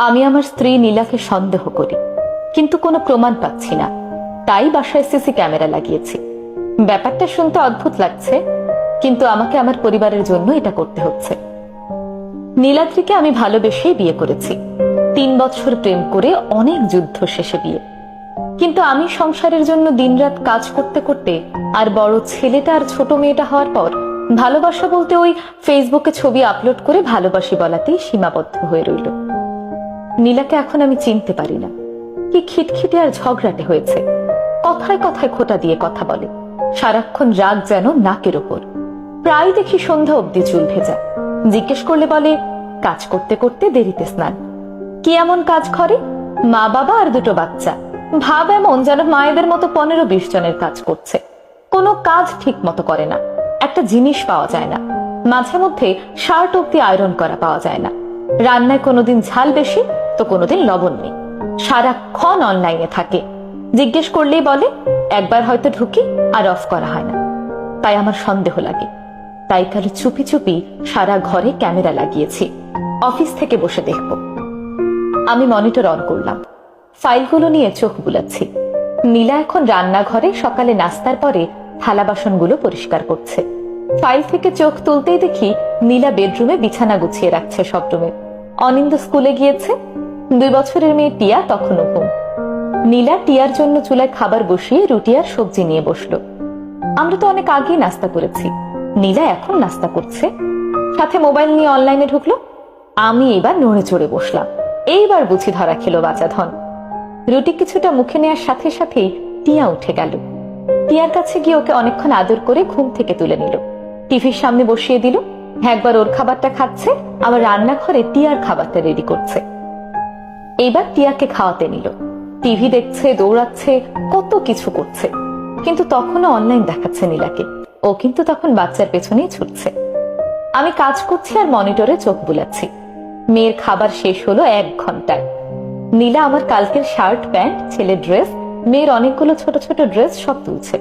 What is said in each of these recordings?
আমি আমার স্ত্রী নীলাকে সন্দেহ করি, কিন্তু কোনো প্রমাণ পাচ্ছি না। তাই বাসায় সিসি ক্যামেরা লাগিয়েছি। ব্যাপারটা শুনতে অদ্ভুত লাগছে, কিন্তু আমাকে আমার পরিবারের জন্য এটা করতে হচ্ছে। নীলাদ্রিকে আমি ভালোবেসেই বিয়ে করেছি। 3 বছর প্রেম করে অনেক যুদ্ধ শেষে বিয়ে। কিন্তু আমি সংসারের জন্য দিনরাত কাজ করতে করতে আর বড় ছেলেটা আর ছোট মেয়েটা হওয়ার পর ভালোবাসা বলতে ওই ফেসবুকে ছবি আপলোড করে ভালোবাসি বলাতেই সীমাবদ্ধ হয়ে রইল। নীলাকে এখন আমি চিনতে পারি না। কি খিটখিটে আর ঝগড়াটে হয়েছে। কথায় কথায় খোঁটা দিয়ে কথা বলে। সারাক্ষণ রাগ যেন নাকের ওপর। প্রায় দেখি সন্ধ্যা অব্দি চুল ভেজা। জিজ্ঞেস করলে বলে কাজ করতে করতে দেরিতে স্নান। কি এমন কাজ করে? মা বাবা আর 2 বাচ্চা। ভাব এমন যেন মায়েদের মতো 15-20 জনের কাজ করছে। কোনো কাজ ঠিক মতো করে না। একটা জিনিস পাওয়া যায় না। মাঝে মধ্যে শার্ট অব্দি আয়রন করা পাওয়া যায় না। রান্নায় কোনোদিন ঝাল বেশি তো কোনোদিন লবণ নেই। সারাক্ষণ অনলাইনে থাকে। জিজ্ঞেস করলেই বলে একবার হয়তো ঢুকি আর অফ করা হয় না। তাই আমার সন্দেহ লাগে। তাই কালে চুপি চুপি সারা ঘরে ক্যামেরা লাগিয়েছি। অফিস থেকে বসে দেখব। আমি মনিটর অন করলাম। ফাইলগুলো নিয়ে চোখ বুলাচ্ছি। নীলা এখন রান্নাঘরে সকালে নাস্তার পরে থালা বাসনগুলো পরিষ্কার করছে। ফাইল থেকে চোখ তুলতেই দেখি নীলা বেডরুমে বিছানা গুছিয়ে রাখছে সব রুমে। অনিন্দ স্কুলে গিয়েছে। 2 বছরের মেয়ে টিয়া তখনও ঘুম। নীলা টিয়ার জন্য চুলায় খাবার বসিয়ে রুটি আর সবজি নিয়ে বসলো। আমরা তো অনেক আগেই নাস্তা করেছি। নীলা এখন নাস্তা করছে, সাথে মোবাইল নিয়ে অনলাইনে ঢুকলো। আমি এবার নড়ে চড়ে বসলাম। এইবার বুঝি ধরা খেলো বাঁচা ধন। রুটি কিছুটা মুখে নেওয়ার সাথে সাথেই টিয়া উঠে গেল। টিয়ার কাছে গিয়ে ওকে অনেকক্ষণ আদর করে ঘুম থেকে তুলে নিল। টিভির সামনে বসিয়ে দিল। একবার ওর খাবারটা খাচ্ছে, আবার রান্নাঘরে টিয়ার খাবারটা রেডি করছে। এইবার টিয়াকে খাওয়াতে নিল। টিভি দেখছে, দৌড়াচ্ছে, কত কিছু করছে, কিন্তু তখনও অনলাইন দেখাচ্ছে নীলাকে। ও কিন্তু তখন বাচ্চার পেছনেই ছুটছে। আমি কাজ করছি আর মনিটরে চোখ বুলাচ্ছি। মেয়ের খাবার শেষ হলো 1 ঘন্টায়। নীলা আমার কালকের শার্ট, প্যান্ট, ছেলের ড্রেস, মেয়ের অনেকগুলো ছোট ছোট ড্রেস সব তুলছে।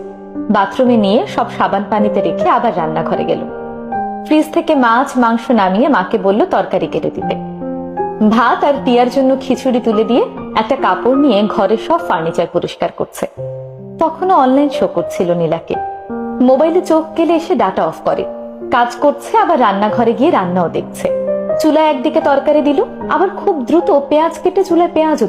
বাথরুমে নিয়ে সব সাবান পানিতে রেখে আবার রান্নাঘরে গেল। ফ্রিজ থেকে মাছ মাংস নামিয়ে মাকে বলল তরকারি কেটে দিতে। ভাত আর টিয়ার জন্য খিচুড়ি তুলে দিয়ে একটা কাপড় নিয়ে ঘরের সব ফার্নিচার পরিষ্কার করছে। তখনও অনলাইন শো করছিল নীলাকে। মোবাইলে চোখ গেলে এসে ডাটা অফ করে। কাজ করছে, আবার রান্নাঘরে গিয়ে রান্নাও দেখছে। চুলায় একদিকে তরকারি দিল, আবার খুব দ্রুত পেঁয়াজ কেটে চুলায় পেঁয়াজ